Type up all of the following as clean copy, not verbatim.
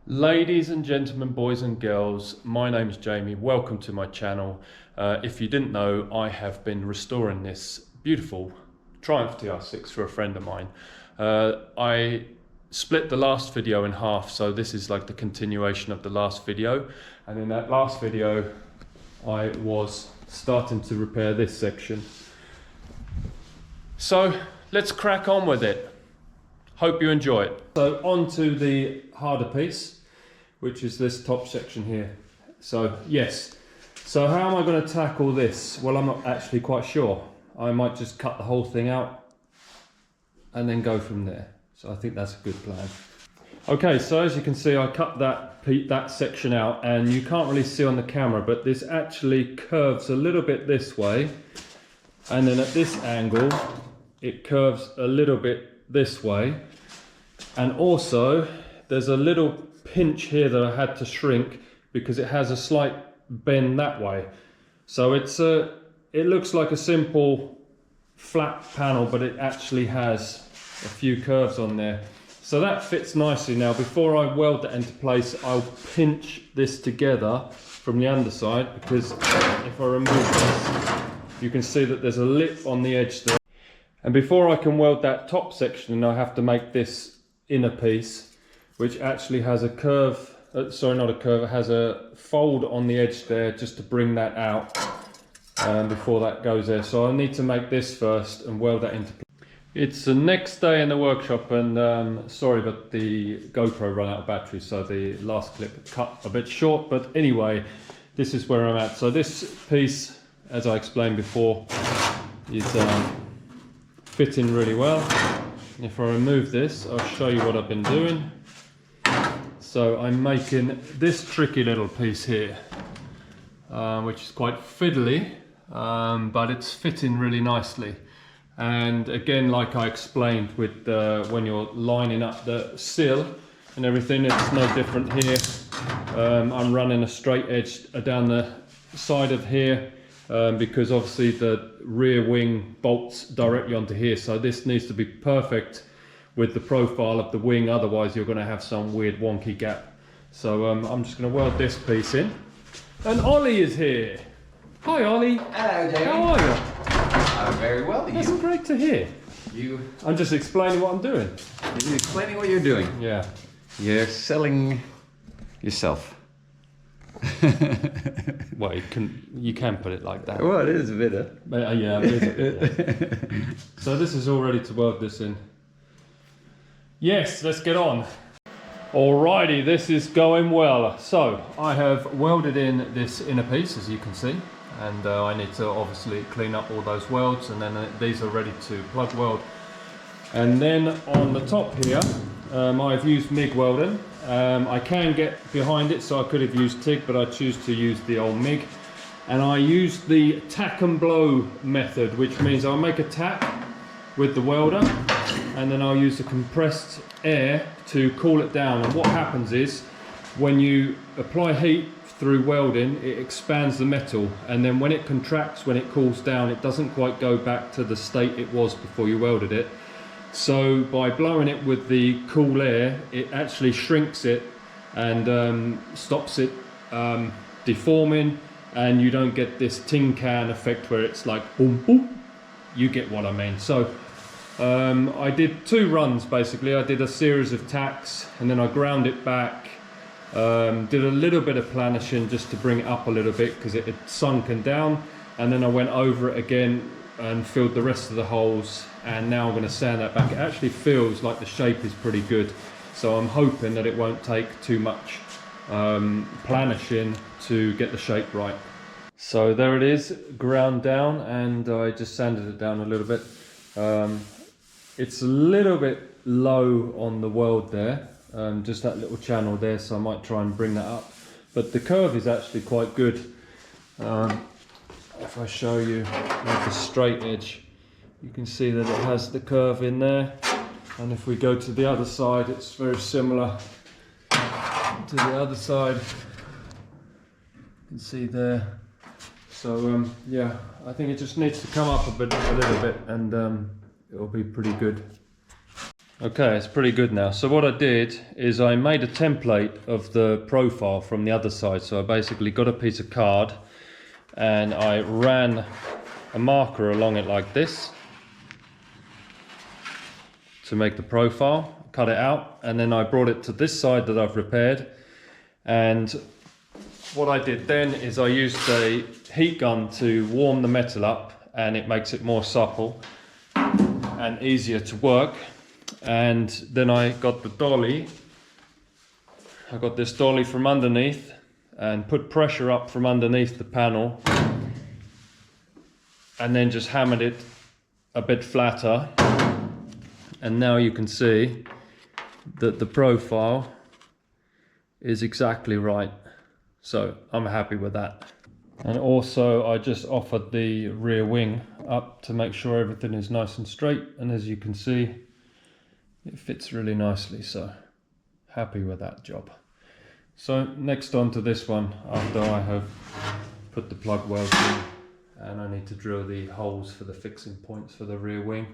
Ladies and gentlemen, boys and girls, my name is Jamie. Welcome to my channel. If you didn't know, I have been restoring this beautiful Triumph TR6 for a friend of mine. I split the last video in half, so this is like the continuation of the last video. And in that last video, I was starting to repair this section. So let's crack on with it. Hope you enjoy it. So on to the harder piece, which is this top section here. So yes, so how am I going to tackle this? Well, I'm not actually quite sure. I might just cut the whole thing out and then go from there. So I think that's a good plan. Okay, so as you can see, I cut that section out, and you can't really see on the camera, but this actually curves a little bit this way, and then at this angle it curves a little bit this way, and also there's a little pinch here that I had to shrink because it has a slight bend that way. So it looks like a simple flat panel, but it actually has a few curves on there. So that fits nicely. Now before I weld that into place, I'll pinch this together from the underside, because if I remove this, you can see that there's a lip on the edge there. And before I can weld that top section, I have to make this inner piece, which actually has a curve, sorry, not a curve, it has a fold on the edge there just to bring that out before that goes there. So I need to make this first and weld that into place. It's the next day in the workshop, and sorry, but the GoPro ran out of battery, so the last clip cut a bit short, but anyway, this is where I'm at. So this piece, as I explained before, is fitting really well. If I remove this, I'll show you what I've been doing. So I'm making this tricky little piece here, which is quite fiddly, but it's fitting really nicely. And again, like I explained with when you're lining up the sill and everything, it's no different here. I'm running a straight edge down the side of here, because obviously the rear wing bolts directly onto here. So this needs to be perfect with the profile of the wing, otherwise you're going to have some weird wonky gap. So I'm just going to weld this piece in. And Ollie is here. Hi Ollie. Hello Jamie. How are you? I'm very well. That's great to hear. I'm just explaining what I'm doing. You're explaining what you're doing. Yeah. You're selling yourself. Well, you can put it like that. Well, it is a bit. Yeah, it is. So this is all ready to weld this in. Yes, let's get on. Alrighty, this is going well. So I have welded in this inner piece, as you can see, and I need to obviously clean up all those welds, and then these are ready to plug weld. And then on the top here, I've used MIG welding. I can get behind it, so I could have used TIG, but I choose to use the old MIG. And I use the tack and blow method, which means I'll make a tack with the welder, and then I'll use the compressed air to cool it down. And what happens is, when you apply heat through welding, it expands the metal, and then when it contracts, when it cools down, it doesn't quite go back to the state it was before you welded it. So by blowing it with the cool air, it actually shrinks it and stops it deforming, and you don't get this tin can effect where it's like boom boom. You get what I mean. So I did 2 runs basically. I did a series of tacks, and then I ground it back, did a little bit of planishing just to bring it up a little bit because it had sunken down, and then I went over it again and filled the rest of the holes, and now I'm going to sand that back. It actually feels like the shape is pretty good, so I'm hoping that it won't take too much planishing to get the shape right. So there it is, ground down, and I just sanded it down a little bit. It's a little bit low on the weld there, just that little channel there, so I might try and bring that up. But the curve is actually quite good. If I show you like the straight edge, you can see that it has the curve in there. And if we go to the other side, it's very similar to the other side. You can see there. So yeah, I think it just needs to come up a little bit, and it'll be pretty good. Okay, it's pretty good now. So what I did is I made a template of the profile from the other side. So I basically got a piece of card and I ran a marker along it like this to make the profile, cut it out, and then I brought it to this side that I've repaired. And what I did then is I used a heat gun to warm the metal up, and it makes it more supple and easier to work. And then I got the dolly. I got this dolly from underneath and put pressure up from underneath the panel, and then just hammered it a bit flatter. And now you can see that the profile is exactly right. So I'm happy with that. And also I just offered the rear wing up to make sure everything is nice and straight. And as you can see, it fits really nicely. So happy with that job. So next on to this one, after I have put the plug welds in, and I need to drill the holes for the fixing points for the rear wing.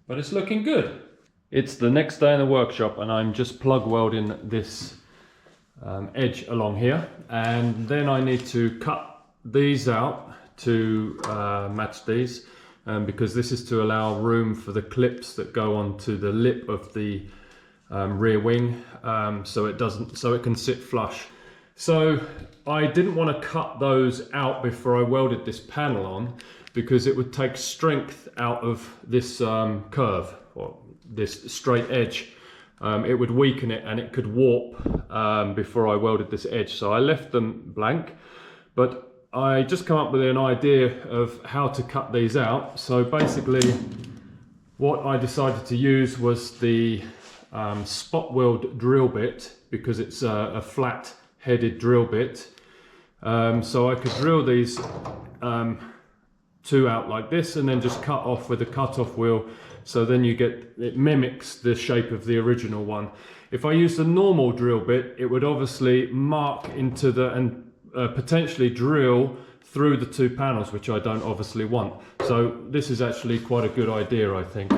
But it's looking good. It's the next day in the workshop and I'm just plug welding this edge along here, and then I need to cut these out to match these, because this is to allow room for the clips that go onto the lip of the rear wing, so it can sit flush. So I didn't want to cut those out before I welded this panel on, because it would take strength out of this curve, or this straight edge. It would weaken it and it could warp before I welded this edge. So I left them blank, but I just come up with an idea of how to cut these out. So basically what I decided to use was the spot weld drill bit, because it's a flat headed drill bit. So I could drill these two out like this and then just cut off with a cut-off wheel, so then it mimics the shape of the original one. If I used a normal drill bit, it would obviously mark into and potentially drill through the two panels, which I don't obviously want. So this is actually quite a good idea, I think.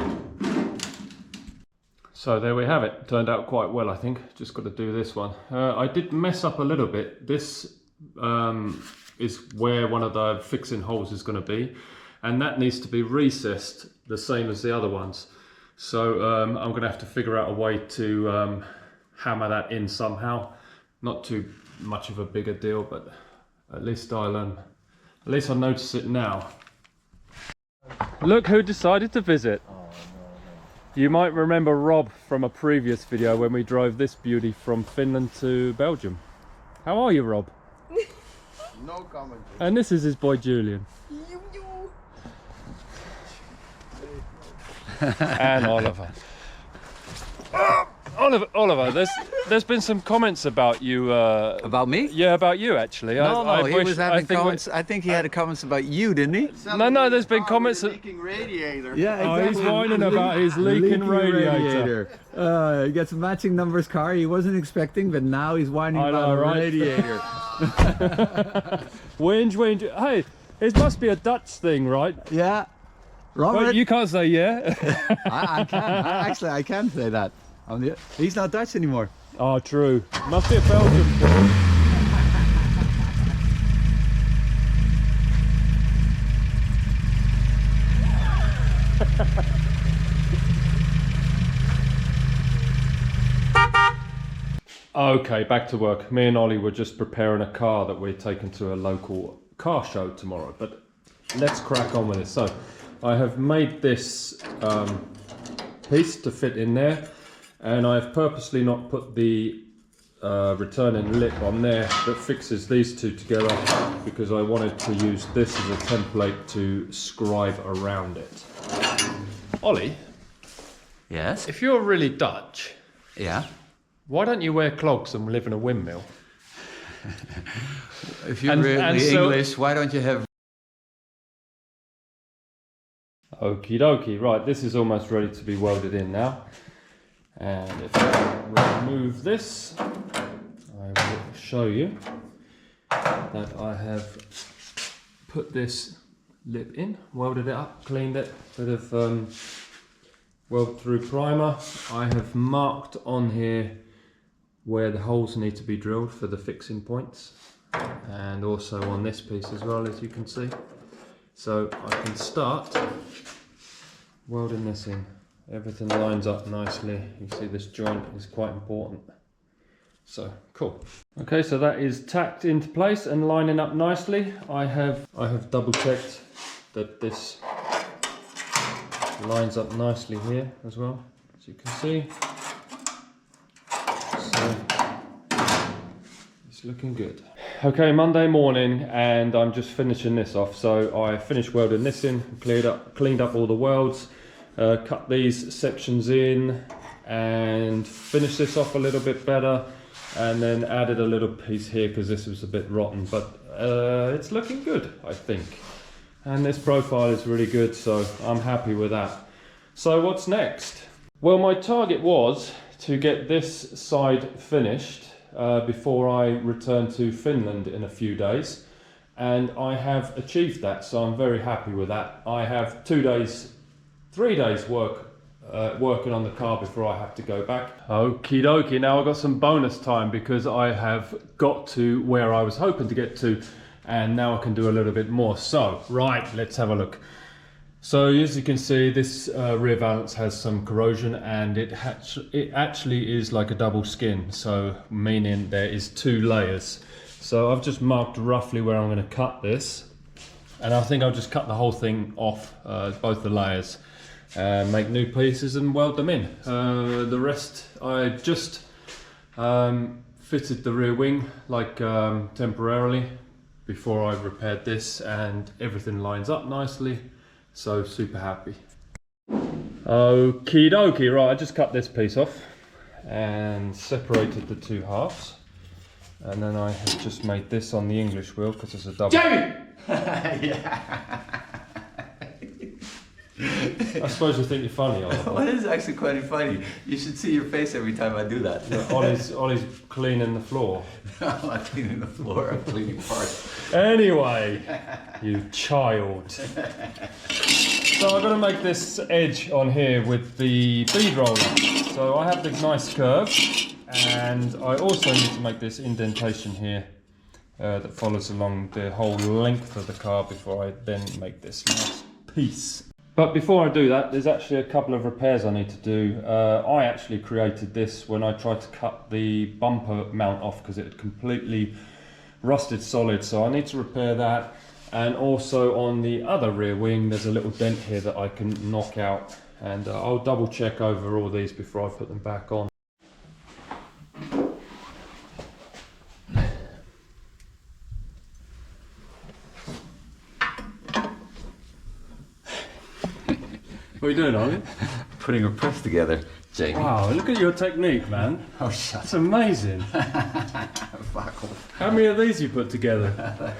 So there we have it. Turned out quite well, I think. Just got to do this one. I did mess up a little bit. This is where one of the fixing holes is going to be, and that needs to be recessed the same as the other ones. So I'm going to have to figure out a way to hammer that in somehow. Not too much of a bigger deal, but at least I notice it now. Look who decided to visit. You might remember Rob from a previous video when we drove this beauty from Finland to Belgium. How are you, Rob? No comment. And this is his boy Julian. And Oliver. Oliver, there's been some comments about you. About me? Yeah, about you actually. No, he was having comments. I think he had comments about you, didn't he? No, there's been comments. Leaking radiator. Yeah, exactly. Oh, he's whining about his leaking radiator. He gets matching numbers car he wasn't expecting, but now he's whining I about know, a right? radiator. Whinge. Hey, it must be a Dutch thing, right? Yeah. Robert, Well, you can't say yeah. I can. I can say that. He's not Dutch anymore. Oh, true. Must be a Belgian thing. Okay, back to work. Me and Ollie were just preparing a car that we're taking to a local car show tomorrow, but let's crack on with it. So I have made this piece to fit in there, and I've purposely not put the returning lip on there that fixes these two together, because I wanted to use this as a template to scribe around it. Ollie, Yes. if you're really Dutch, Yeah. why don't you wear clogs and live in a windmill? If you're And- really and so- English, why don't you have? Okie dokie, right, this is almost ready to be welded in now. And if I remove this, I will show you that I have put this lip in, welded it up, cleaned it, bit of weld through primer. I have marked on here where the holes need to be drilled for the fixing points, and also on this piece as well, as you can see. So I can start welding this in. Everything lines up nicely. You see this joint is quite important. So cool. Okay, so that is tacked into place and lining up nicely. I have double checked that this lines up nicely here as well, as you can see. So it's looking good. Okay, Monday morning, and I'm just finishing this off. So I finished welding this in, cleaned up all the welds, cut these sections in, and finished this off a little bit better, and then added a little piece here because this was a bit rotten, but it's looking good, I think. And this profile is really good, so I'm happy with that. So what's next? Well, my target was to get this side finished before I return to Finland in a few days, and I have achieved that, so I'm very happy with that. I have 3 days working on the car before I have to go back. Okie dokie, now I've got some bonus time because I have got to where I was hoping to get to, and now I can do a little bit more. So, right, let's have a look. So as you can see, this rear valance has some corrosion, and it actually is like a double skin, so meaning there is 2 layers. So I've just marked roughly where I'm going to cut this, and I think I'll just cut the whole thing off, both the layers, make new pieces and weld them in. The rest, I just fitted the rear wing like temporarily before I repaired this, and everything lines up nicely. So super happy. Okie dokie, right, I just cut this piece off and separated the 2 halves, and then I have just made this on the English wheel because it's a double. Jamie! I suppose you think you're funny, Oliver. Well, it is actually quite funny. You should see your face every time I do that. Ollie's cleaning the floor. I'm not cleaning the floor, I'm cleaning parts. Anyway, you child. So I'm going to make this edge on here with the bead roller. So I have this nice curve, and I also need to make this indentation here that follows along the whole length of the car before I then make this nice piece. But before I do that, there's actually a couple of repairs I need to do. I actually created this when I tried to cut the bumper mount off because it had completely rusted solid, so I need to repair that. And also on the other rear wing, there's a little dent here that I can knock out, and I'll double check over all these before I put them back on. What are you doing, Ollie? Putting a press together, Jamie. Wow, look at your technique, man. Oh, shut That's amazing. Fuck off. How many of these you put together?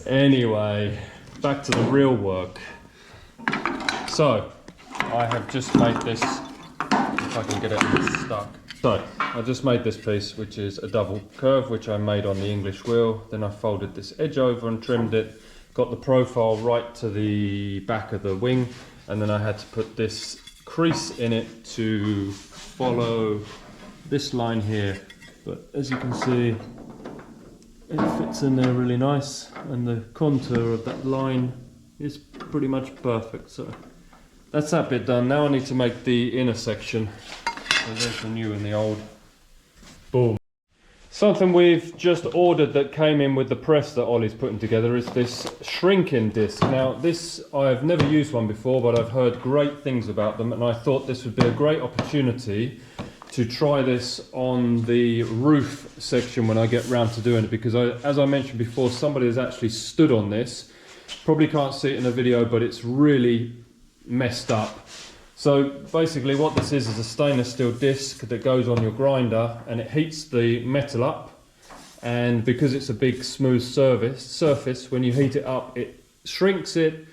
Anyway, back to the real work. So, I have just made this, if I can get it stuck. So, I just made this piece, which is a double curve, which I made on the English wheel. Then I folded this edge over and trimmed it. Got the profile right to the back of the wing, and then I had to put this crease in it to follow this line here. But as you can see, it fits in there really nice, and the contour of that line is pretty much perfect. So that's that bit done. Now I need to make the inner section. So there's the new and the old. Boom. Something we've just ordered that came in with the press that Ollie's putting together is this shrinking disc. Now this, I've never used one before, but I've heard great things about them, and I thought this would be a great opportunity to try this on the roof section when I get round to doing it, because as I mentioned before, somebody has actually stood on this. Probably can't see it in the video, but it's really messed up. So basically what this is a stainless steel disc that goes on your grinder, and it heats the metal up, and because it's a big smooth surface, when you heat it up it shrinks it.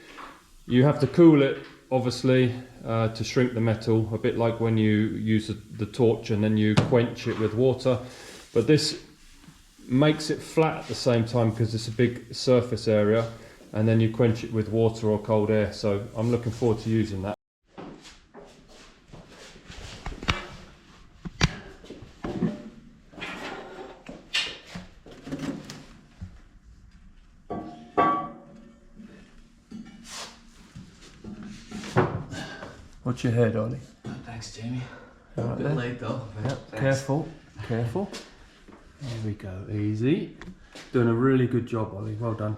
You have to cool it obviously to shrink the metal, a bit like when you use the torch and then you quench it with water, but this makes it flat at the same time because it's a big surface area, and then you quench it with water or cold air. So I'm looking forward to using that. Watch your head, Ollie. Thanks, Jamie. Right A bit there. late though. but Yep, thanks. careful, careful. There we go, easy. Doing a really good job, Ollie, well done.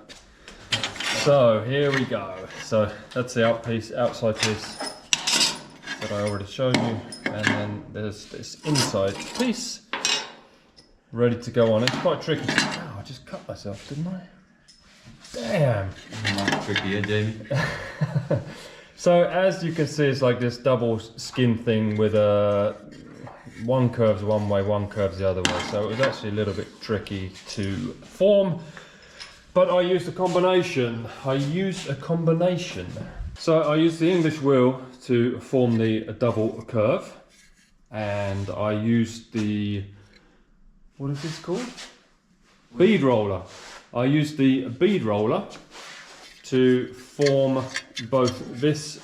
So here we go. So that's the outside piece that I already showed you. And then there's this inside piece ready to go on. It's quite tricky. Oh, I just cut myself, didn't I? Damn. Not tricky, yeah, Jamie. So as you can see, it's like this double skin thing with one curves one way, one curves the other way. So it was actually a little bit tricky to form, but I used a combination. So I used the English wheel to form the double curve, and I used the, what is this called? Bead roller. I used the bead roller to form both this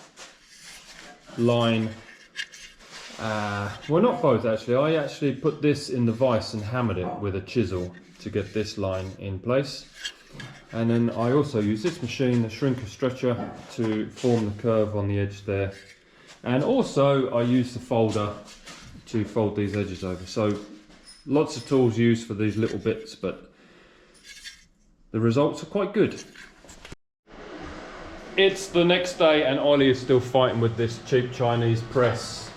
line, well, not both actually. I actually put this in the vise and hammered it with a chisel to get this line in place. And then I also used this machine, the shrinker stretcher, to form the curve on the edge there. And also I used the folder to fold these edges over. So lots of tools used for these little bits, but the results are quite good. It's the next day and Ollie is still fighting with this cheap Chinese press.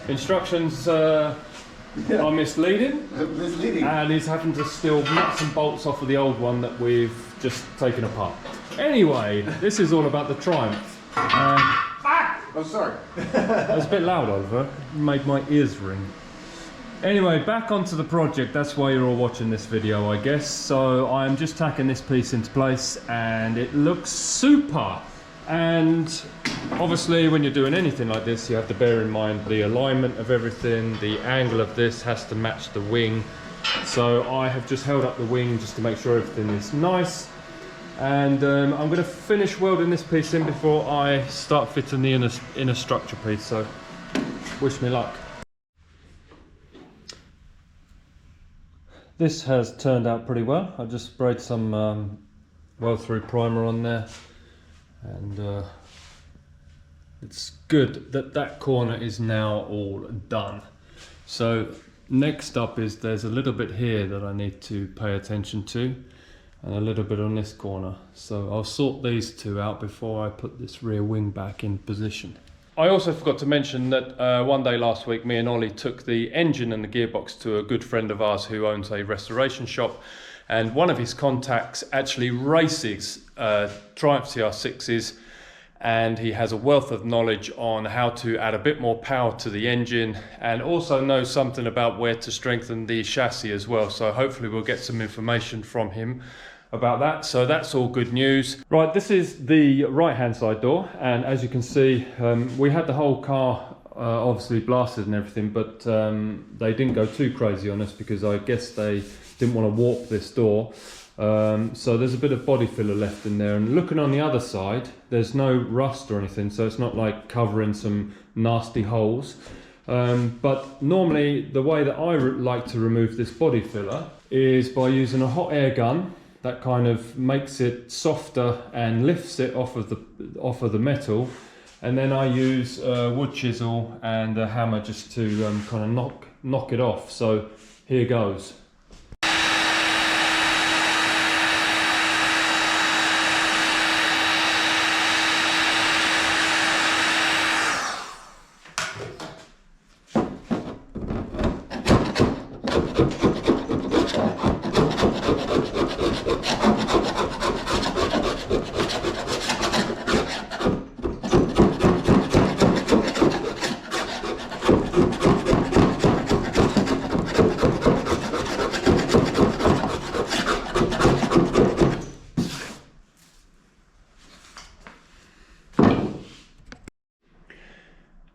Instructions are misleading. And he's having to steal nuts and bolts off of the old one that we've just taken apart. Anyway, this is all about the Triumph. Oh, sorry. That was a bit loud, Oliver. Made my ears ring. Anyway, back onto the project. That's why you're all watching this video, I guess. So I'm just tacking this piece into place and it looks super. And obviously when you're doing anything like this, you have to bear in mind the alignment of everything. The angle of this has to match the wing. So I have just held up the wing just to make sure everything is nice. And I'm going to finish welding this piece in before I start fitting the inner structure piece. So wish me luck. This has turned out pretty well. I just sprayed some weld-through primer on there, and it's good that that corner is now all done. So next up is there's a little bit here that I need to pay attention to, and a little bit on this corner. So I'll sort these two out before I put this rear wing back in position. I also forgot to mention that one day last week, me and Ollie took the engine and the gearbox to a good friend of ours who owns a restoration shop, and one of his contacts actually races Triumph TR6s, and he has a wealth of knowledge on how to add a bit more power to the engine, and also knows something about where to strengthen the chassis as well. So hopefully we'll get some information from him about that. So that's all good news. Right, this is the right hand side door, and as you can see, we had the whole car obviously blasted and everything, but they didn't go too crazy on us because I guess they didn't want to warp this door. So there's a bit of body filler left in there, and looking on the other side, there's no rust or anything, so it's not like covering some nasty holes. But normally the way that I like to remove this body filler is by using a hot air gun. That kind of makes it softer and lifts it off of the metal, and then I use a wood chisel and a hammer just to kind of knock it off. So here goes.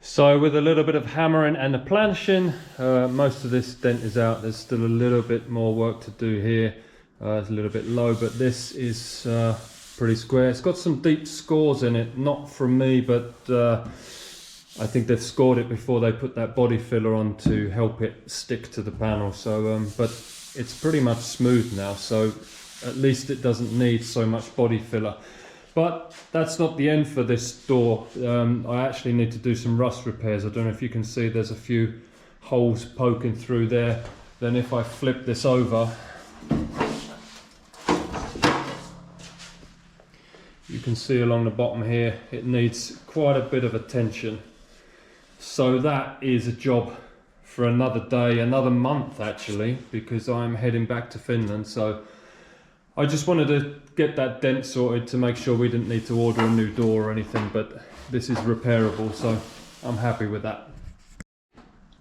So with a little bit of hammering and the planching, most of this dent is out. There's still a little bit more work to do here. It's a little bit low, but this is pretty square. It's got some deep scores in it, not from me, but I think they've scored it before they put that body filler on to help it stick to the panel. So, but it's pretty much smooth now, so at least it doesn't need so much body filler. But that's not the end for this door. I actually need to do some rust repairs. I don't know if you can see there's a few holes poking through there. Then if I flip this over, you can see along the bottom here, it needs quite a bit of attention. So that is a job for another day, another month actually, because I'm heading back to Finland. So I just wanted to get that dent sorted to make sure we didn't need to order a new door or anything, but this is repairable, so I'm happy with that.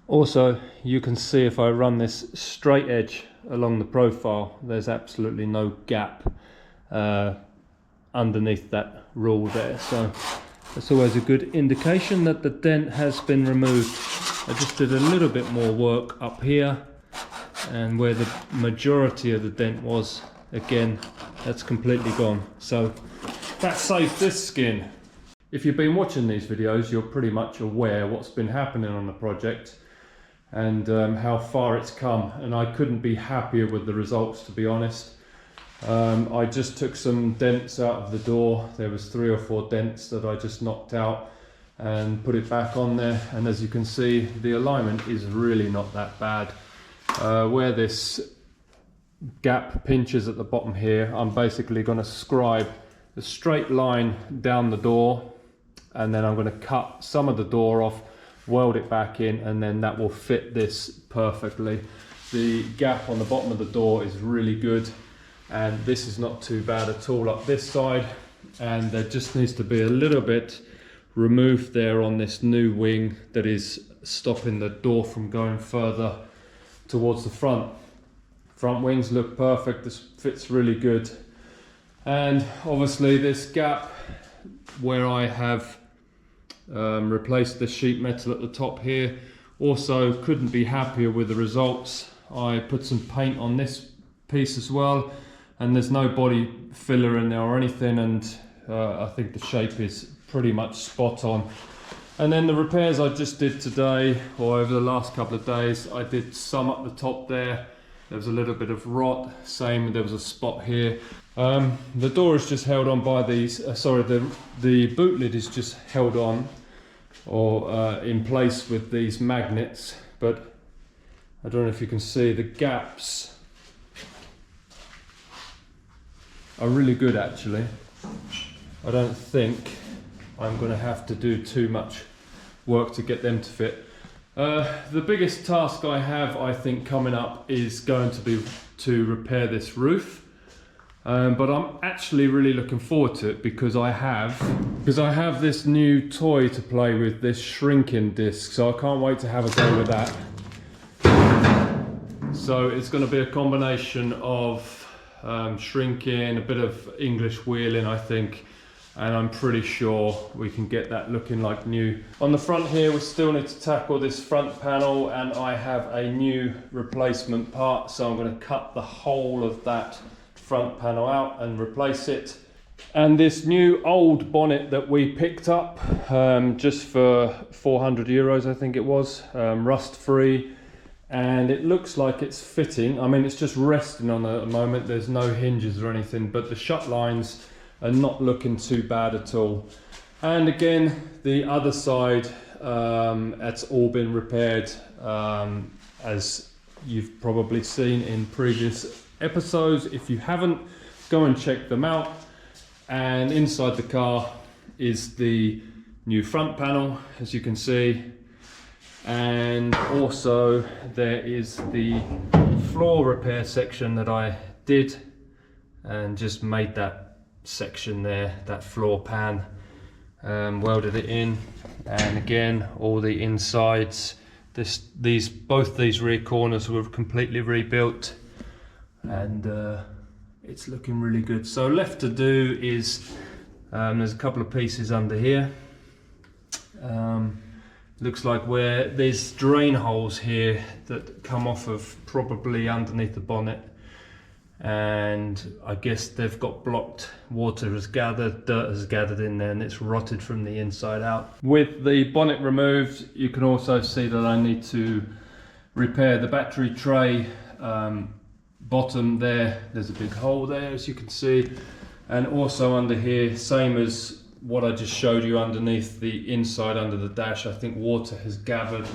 Also, you can see if I run this straight edge along the profile, there's absolutely no gap underneath that rule there, so that's always a good indication that the dent has been removed. I just did a little bit more work up here, and where the majority of the dent was, again, that's completely gone. So that saved this skin. If you've been watching these videos, you're pretty much aware what's been happening on the project and how far it's come, and I couldn't be happier with the results, to be honest. I just took some dents out of the door. There was 3 or 4 dents that I just knocked out and put it back on there, and as you can see, the alignment is really not that bad. Where this gap pinches at the bottom here, I'm basically going to scribe a straight line down the door, and then I'm going to cut some of the door off, weld it back in, and then that will fit this perfectly. The gap on the bottom of the door is really good, and this is not too bad at all up this side, and there just needs to be a little bit removed there on this new wing that is stopping the door from going further towards the front. Front wings look perfect, this fits really good. And obviously this gap where I have replaced the sheet metal at the top here, also couldn't be happier with the results. I put some paint on this piece as well, and there's no body filler in there or anything, and I think the shape is pretty much spot on. And then the repairs I just did today, or over the last couple of days, I did some up the top there. There was a little bit of rot, same, there was a spot here. The door is just held on by these, the boot lid is just held on or in place with these magnets, but I don't know if you can see the gaps are really good actually. I don't think I'm going to have to do too much work to get them to fit. The biggest task I have, I think, coming up is going to be to repair this roof. But I'm actually really looking forward to it because I have this new toy to play with, this shrinking disc, so I can't wait to have a go with that. So it's going to be a combination of shrinking, a bit of English wheeling, I think, and I'm pretty sure we can get that looking like new. On the front here, we still need to tackle this front panel, and I have a new replacement part, so I'm going to cut the whole of that front panel out and replace it. And this new old bonnet that we picked up just for 400 euros, I think it was, rust free, and it looks like it's fitting. I mean, it's just resting on it at the moment, there's no hinges or anything, but the shut lines are not looking too bad at all. And again, the other side, it's all been repaired, as you've probably seen in previous episodes. If you haven't, go and check them out. And inside the car is the new front panel, as you can see, and also there is the floor repair section that I did and just made that section there, that floor pan, welded it in, and again all the insides, both these rear corners were completely rebuilt, and it's looking really good. So left to do is there's a couple of pieces under here. Looks like where there's drain holes here that come off of probably underneath the bonnet, and I guess they've got blocked. Water has gathered, dirt has gathered in there, and it's rotted from the inside out. With the bonnet removed, you can also see that I need to repair the battery tray bottom there. There's a big hole there, as you can see, And also under here, same as what I just showed you underneath the inside under the dash, I think water has gathered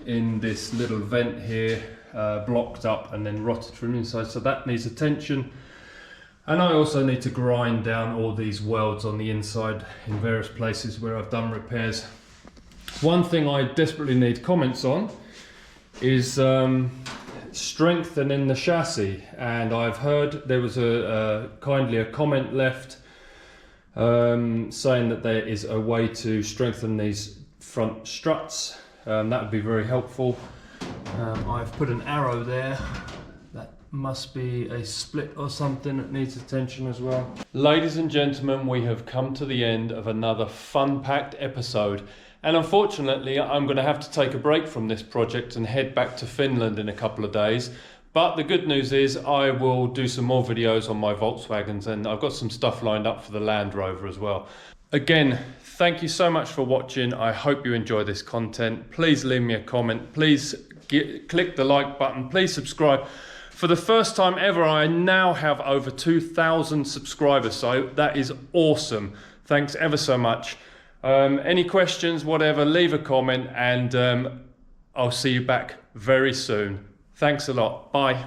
in this little vent here, blocked up and then rotted from inside, so that needs attention. And I also need to grind down all these welds on the inside in various places where I've done repairs. One thing I desperately need comments on is strengthening the chassis, and I've heard there was kindly a comment left saying that there is a way to strengthen these front struts. That would be very helpful. I've put an arrow there. That must be a split or something that needs attention as well. Ladies and gentlemen, we have come to the end of another fun-packed episode. And unfortunately, I'm going to have to take a break from this project and head back to Finland in a couple of days. But the good news is I will do some more videos on my Volkswagens, and I've got some stuff lined up for the Land Rover as well. Again, thank you so much for watching. I hope you enjoy this content. Please leave me a comment. Please click the like button. Please subscribe. For the first time ever, I now have over 2,000 subscribers, so that is awesome. Thanks ever so much. Any questions, whatever, leave a comment, and I'll see you back very soon. Thanks a lot. Bye.